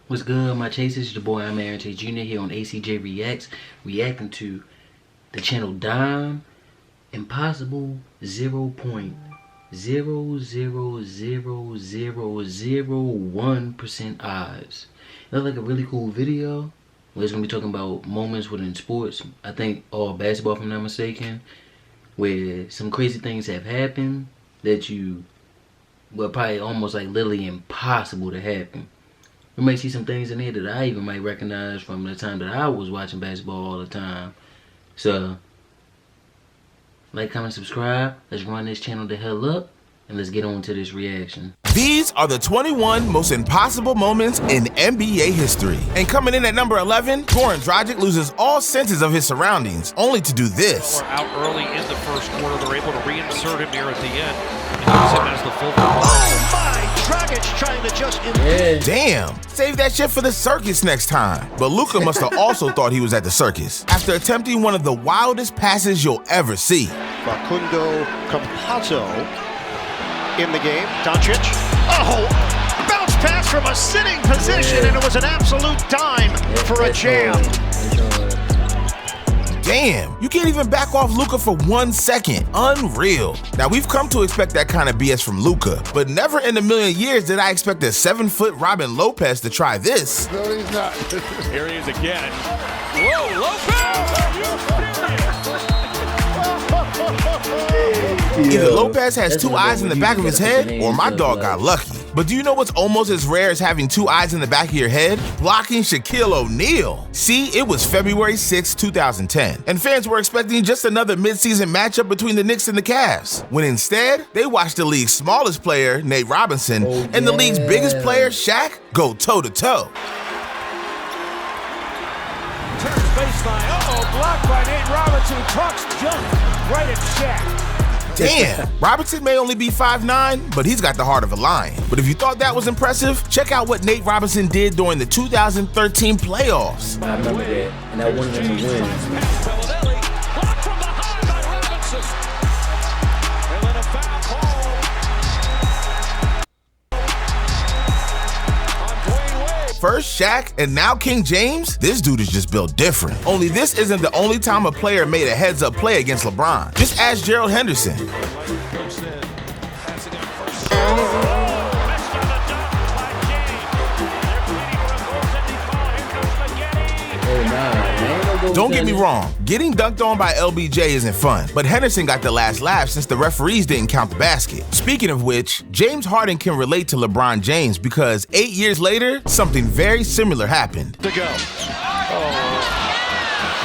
What's good, my chasers? It's your boy iamaaronchasejr here on ACJ Reacts, reacting to the channel Dime Impossible 0.0000001% odds. It looked like a really cool video. We're gonna be talking about moments within sports. I think all basketball, if I'm not mistaken, where some crazy things have happened that were probably almost like literally impossible to happen. We might see some things in here that I even might recognize from the time that I was watching basketball all the time. So, like, comment, subscribe. Let's run this channel the hell up, and let's get on to this reaction. These are the 21 most impossible moments in NBA history. And coming in at number 11, Goran Dragic loses all senses of his surroundings, only to do this. Out early in the first quarter, they're able to reinsert him here at the end and use him as the full. Oh my! Dragic trying to just... Damn, save that shit for the circus next time. But Luka must have also thought he was at the circus after attempting one of the wildest passes you'll ever see. Facundo Campazzo in the game. Doncic. Oh! Bounce pass from a sitting position, and it was an absolute dime for a jam. Damn, you can't even back off Luka for 1 second. Unreal. Now, we've come to expect that kind of BS from Luka, but never in a million years did I expect a 7-foot Robin Lopez to try this. No, he's not. Here he is again. Whoa, Lopez! Either Lopez has two eyes in the back of his head, or my dog got lucky. But do you know what's almost as rare as having two eyes in the back of your head? Blocking Shaquille O'Neal. See, it was February 6, 2010, and fans were expecting just another midseason matchup between the Knicks and the Cavs, when instead, they watched the league's smallest player, Nate Robinson, and the league's biggest player, Shaq, go toe-to-toe. Turns baseline, blocked by Nate Robinson, talks jump right at Shaq. Damn, Robinson may only be 5'9", but he's got the heart of a lion. But if you thought that was impressive, check out what Nate Robinson did during the 2013 playoffs. I remember that, and I wanted him to win. First Shaq, and now King James? This dude is just built different. Only this isn't the only time a player made a heads-up play against LeBron. Just ask Gerald Henderson. Don't get me wrong, getting dunked on by LBJ isn't fun, but Henderson got the last laugh since the referees didn't count the basket. Speaking of which, James Harden can relate to LeBron James because 8 years later, something very similar happened. To go.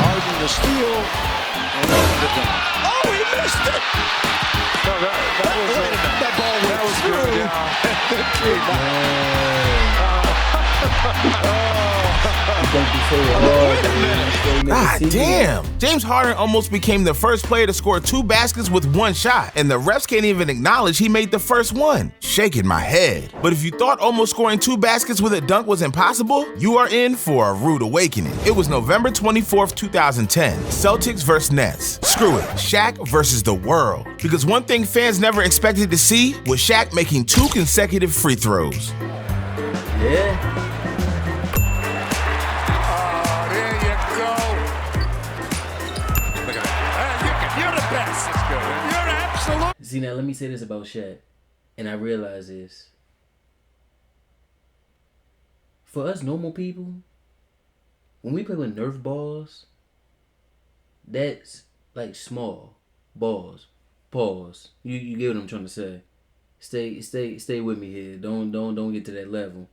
Harden to steal. And the dunk. Oh, he missed it! No, that ball was good. God damn! James Harden almost became the first player to score 2 baskets with 1 shot, and the refs can't even acknowledge he made the first one. Shaking my head. But if you thought almost scoring 2 baskets with a dunk was impossible, you are in for a rude awakening. It was November 24th, 2010. Celtics versus Nets. Screw it. Shaq versus the world. Because one thing fans never expected to see was Shaq making 2 consecutive free throws. Yeah. See, now let me say this about Shaq, and I realize this. For us normal people, when we play with Nerf balls, that's like small balls. Pause. You get what I'm trying to say. Stay with me here. Don't get to that level.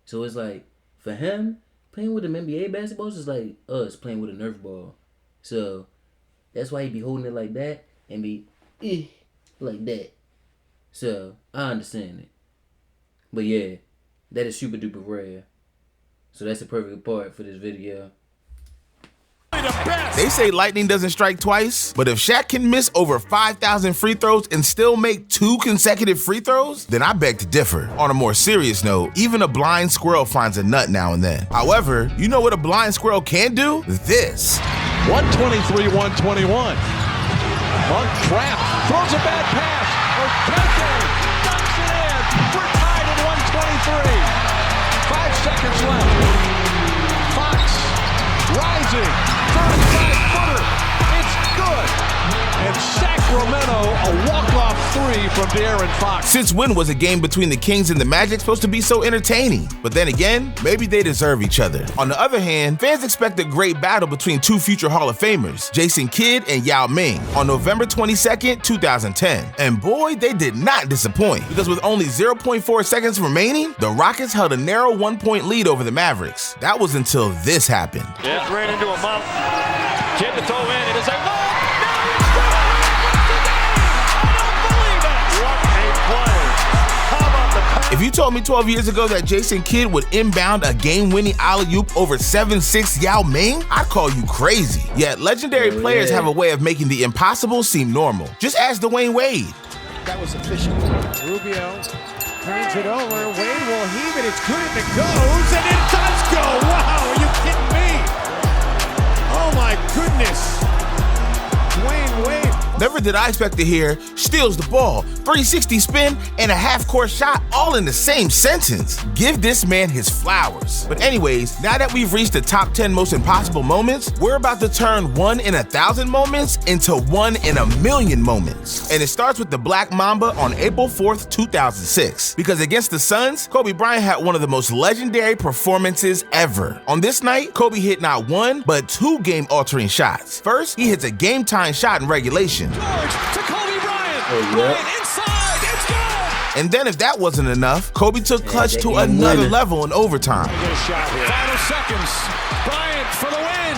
So it's like, for him, playing with them NBA basketballs is like us playing with a Nerf ball. So that's why he be holding it like that and be like that. So I understand it. But yeah, that is super duper rare. So that's the perfect part for this video. They say lightning doesn't strike twice, but if Shaq can miss over 5,000 free throws and still make 2 consecutive free throws, then I beg to differ. On a more serious note, even a blind squirrel finds a nut now and then. However, you know what a blind squirrel can do? This. 123-121. Monk trap, throws a bad pass. O'Keke dunks it in. We're tied at 123. 5 seconds Sacramento, a walk-off three from De'Aaron Fox. Since when was a game between the Kings and the Magic supposed to be so entertaining? But then again, maybe they deserve each other. On the other hand, fans expect a great battle between two future Hall of Famers, Jason Kidd and Yao Ming, on November 22nd, 2010. And boy, they did not disappoint, because with only 0.4 seconds remaining, the Rockets held a narrow 1-point lead over the Mavericks. That was until this happened. Yeah, ran into a mount. Kidd to throw in. It is a lob. If you told me 12 years ago that Jason Kidd would inbound a game-winning alley-oop over 7'6" Yao Ming, I'd call you crazy. Yet legendary players have a way of making the impossible seem normal. Just ask Dwayne Wade. That was efficient. Rubio turns it over. Wade will heave it. It's good and it goes, and it does go. Wow, are you kidding me? Oh my goodness. Dwayne Wade. Never did I expect to hear steals the ball, 360 spin, and a half-court shot all in the same sentence. Give this man his flowers. But anyways, now that we've reached the top 10 most impossible moments, we're about to turn 1 in 1,000 moments into 1 in 1,000,000 moments. And it starts with the Black Mamba on April 4th, 2006. Because against the Suns, Kobe Bryant had one of the most legendary performances ever. On this night, Kobe hit not 1, but 2 game-altering shots. First, he hits a game-tying shot in regulation. George to Kobe Bryant. Oh, Bryant inside. It's good. And then if that wasn't enough, Kobe took clutch to another level in overtime. Get a shot here. Final seconds. Bryant for the win.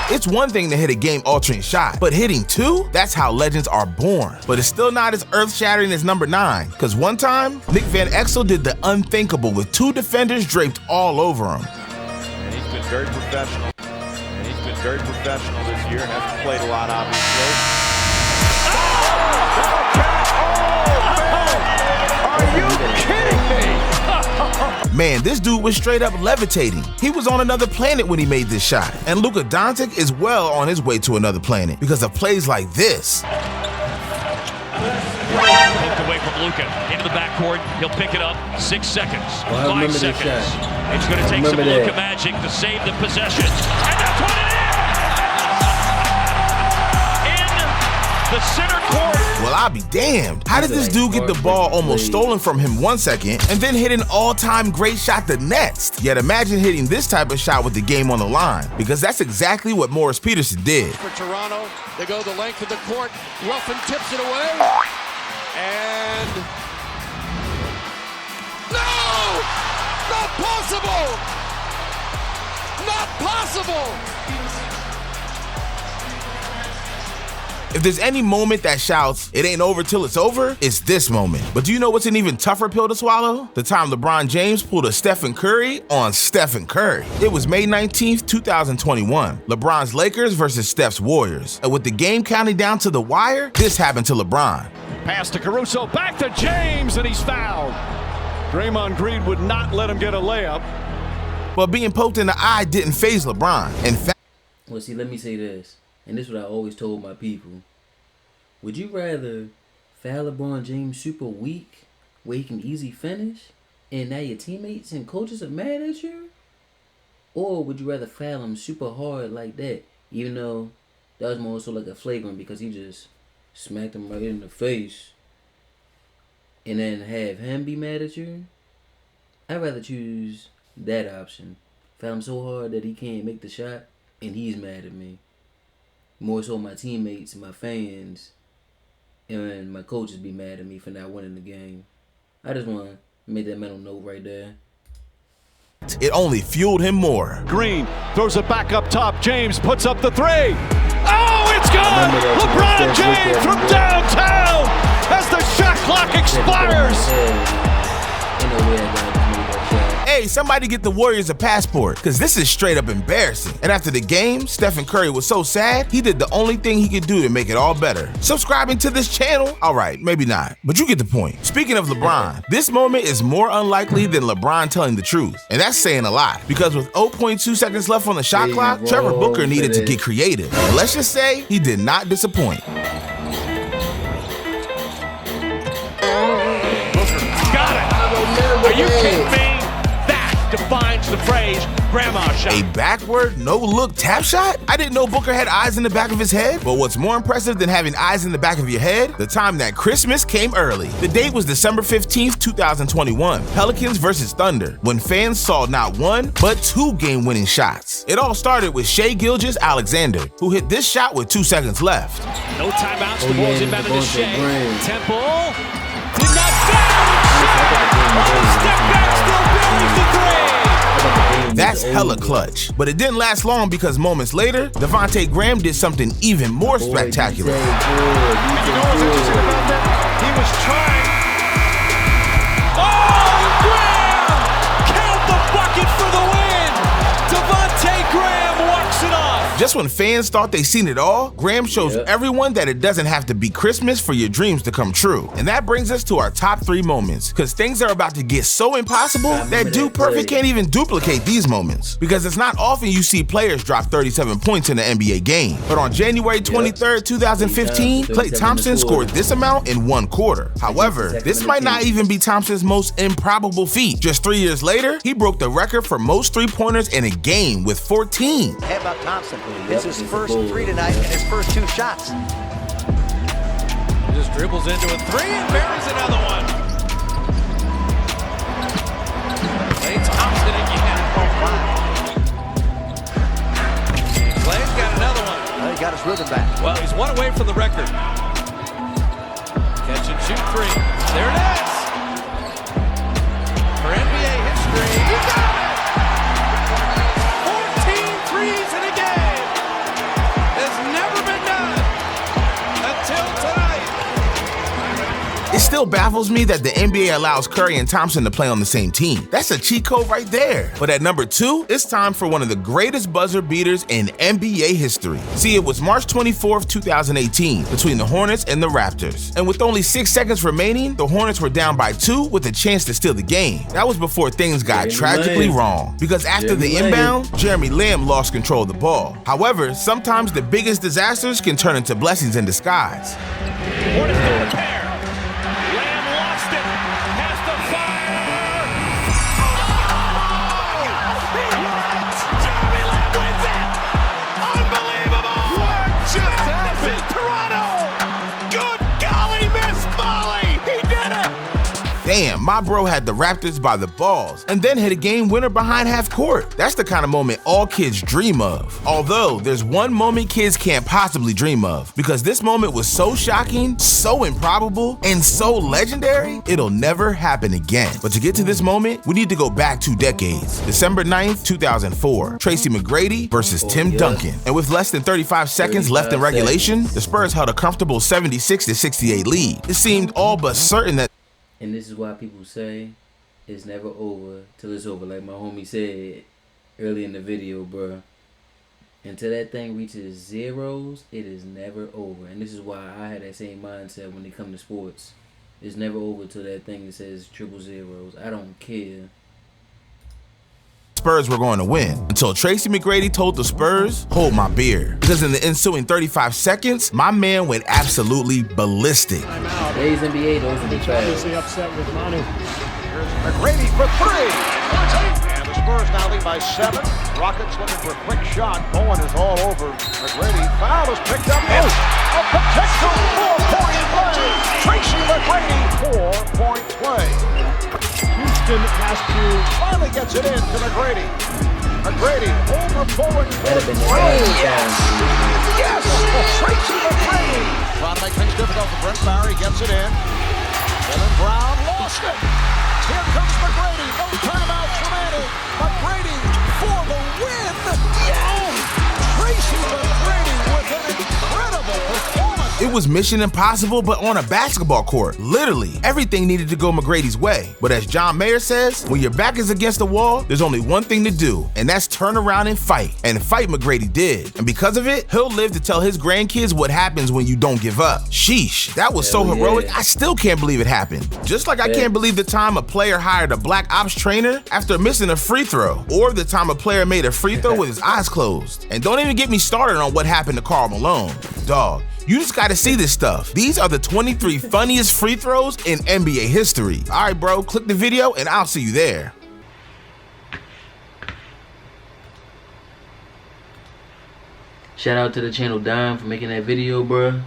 Bang! It's one thing to hit a game-altering shot, but hitting 2? That's how legends are born. But it's still not as earth-shattering as number 9, because one time, Nick Van Exel did the unthinkable with 2 defenders draped all over him. And he's been very professional. This year. Hasn't played a lot, obviously. Are you kidding me? Man, this dude was straight up levitating. He was on another planet when he made this shot. And Luka Doncic is well on his way to another planet because of plays like this. Poked away from Luka into the backcourt. He'll pick it up. 6 seconds. 5 seconds. It's going to take some Luka magic to save the possession. And that's what it is! In the center court. Well, I'll be damned. How did this dude get the ball almost stolen from him 1 second and then hit an all-time great shot the next? Yet imagine hitting this type of shot with the game on the line, because that's exactly what Morris Peterson did. For Toronto, they go the length of the court. Ruffin tips it away. And no! Not possible! Not possible! If there's any moment that shouts, it ain't over till it's over, it's this moment. But do you know what's an even tougher pill to swallow? The time LeBron James pulled a Stephen Curry on Stephen Curry. It was May 19th, 2021. LeBron's Lakers versus Steph's Warriors. And with the game counting down to the wire, this happened to LeBron. Pass to Caruso, back to James, and he's fouled. Draymond Green would not let him get a layup. But being poked in the eye didn't faze LeBron. In fact, well, see, let me say this, and this is what I always told my people. Would you rather foul LeBron James super weak, where he can easy finish, and now your teammates and coaches are mad at you? Or would you rather foul him super hard like that, even though that was more so like a flagrant because he just smacked him right in the face, and then have him be mad at you? I'd rather choose that option. Foul him so hard that he can't make the shot, and he's mad at me. More so my teammates, my fans, and my coaches be mad at me for not winning the game. I just want to make that mental note right there. it only fueled him more. Green throws it back up top. James puts up the three. Oh, it's good! LeBron James from downtown as the shot clock expires. Hey, somebody get the Warriors a passport, because this is straight up embarrassing. And after the game, Stephen Curry was so sad, he did the only thing he could do to make it all better. Subscribing to this channel? All right, maybe not, but you get the point. Speaking of LeBron, this moment is more unlikely than LeBron telling the truth. And that's saying a lot, because with 0.2 seconds left on the shot clock, Trevor Booker needed to get creative. And let's just say, he did not disappoint. Got it. Are you kidding me? That defines the phrase grandma shot. A backward, no-look tap shot? I didn't know Booker had eyes in the back of his head. But what's more impressive than having eyes in the back of your head? The time that Christmas came early. The date was December 15th, 2021. Pelicans versus Thunder, when fans saw not one, but two game-winning shots. It all started with Shai Gilgeous-Alexander, who hit this shot with 2 seconds left. No timeouts. The ball's inbounded to Shai. Temple did not step back, still buries the three. That's hella clutch. But it didn't last long because moments later, Devontae Graham did something even more spectacular. And you know what's interesting about that? He was trying. Oh, Graham! Count the bucket for the win! Devontae Graham walks it off. Just when fans thought they seen it all, Graham shows everyone that it doesn't have to be Christmas for your dreams to come true. And that brings us to our top 3 moments, because things are about to get so impossible that Dude Perfect can't even duplicate these moments. Because it's not often you see players drop 37 points in an NBA game. But on January 23rd, 2015, Klay Thompson scored this amount in 1 quarter. However, this might not even be Thompson's most improbable feat. Just 3 years later, he broke the record for most 3-pointers in a game with 14. How about Thompson? It's his first 3 tonight and his first 2 shots. Just dribbles into a 3 and buries another one. Klay Thompson again. Klay's got another one. Well, he got his rhythm back. Well, he's 1 away from the record. Catch and shoot 3. There it is. For NBA history, he got it! 14 threes in a game. Has never been done until tonight. It still baffles me that the NBA allows Curry and Thompson to play on the same team. That's a cheat code right there. But at number 2, it's time for one of the greatest buzzer beaters in NBA history. See, it was March 24th, 2018, between the Hornets and the Raptors. And with only 6 seconds remaining, the Hornets were down by 2 with a chance to steal the game. That was before things got tragically wrong. Because after the inbound, Jeremy Lamb lost control of the ball. However, sometimes the biggest disasters can turn into blessings in disguise. Hornets do the pair. Lamb lost it. Has to fire. Jeremy Lamb wins it. Unbelievable. What just happened? Toronto. Good golly, Miss Molly. He did it. Damn, my bro had the Raptors by the balls and then hit a game winner behind half court. That's the kind of moment all kids dream of. Although, there's one moment kids can't possibly dream of, because this moment was so shocking, so improbable, and so legendary, it'll never happen again. But to get to this moment, we need to go back 2 decades. December 9th, 2004, Tracy McGrady versus Tim Duncan. And with less than 35 seconds left in regulation, the Spurs held a comfortable 76-68 lead. It seemed all but certain that. And this is why people say it's never over till it's over. Like my homie said early in the video, bro. Until that thing reaches zeros, it is never over. And this is why I had that same mindset when it comes to sports. It's never over till that thing that says triple zeros. I don't care. Spurs were going to win until Tracy McGrady told the Spurs, hold my beer. Because in the ensuing 35 seconds, my man went absolutely ballistic. Today's NBA, those are the fouls. Upset with Manu. Here's McGrady for 3. And the Spurs now lead by 7. Rockets looking for a quick shot. Bowen is all over McGrady. Foul is picked up. Oh, a potential 4-point play. Tracy McGrady, 4-point play. Houston has to. Finally gets it in to McGrady. McGrady over Bowen. That'd have been the Yes! Yes! Tracy McGrady. Trying to make things difficult for Brent Barry. Gets it in. Jalen Brown lost it. Here comes McGrady. No timeouts remaining. McGrady for the win. Yes! Tracy McGrady with an incredible performance. It was mission impossible, but on a basketball court. Literally, everything needed to go McGrady's way. But as John Mayer says, when your back is against the wall, there's only one thing to do, and that's turn around and fight. And fight McGrady did. And because of it, he'll live to tell his grandkids what happens when you don't give up. Sheesh, that was so heroic, I still can't believe it happened. Just like I can't believe the time a player hired a black ops trainer after missing a free throw, or the time a player made a free throw with his eyes closed. And don't even get me started on what happened to Karl Malone. Dog, you just gotta see this stuff. These are the 23 funniest free throws in NBA history. All right, bro, click the video and I'll see you there. Shout out to the channel Dime for making that video, bruh.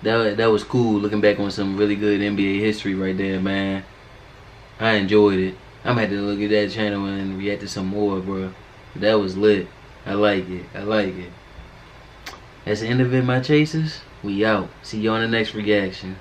That was cool. Looking back on some really good NBA history right there, man. I enjoyed it. I'm gonna have to look at that channel and react to some more, bruh. That was lit. I like it. I like it. That's the end of it, my chasers. We out. See you on the next reaction.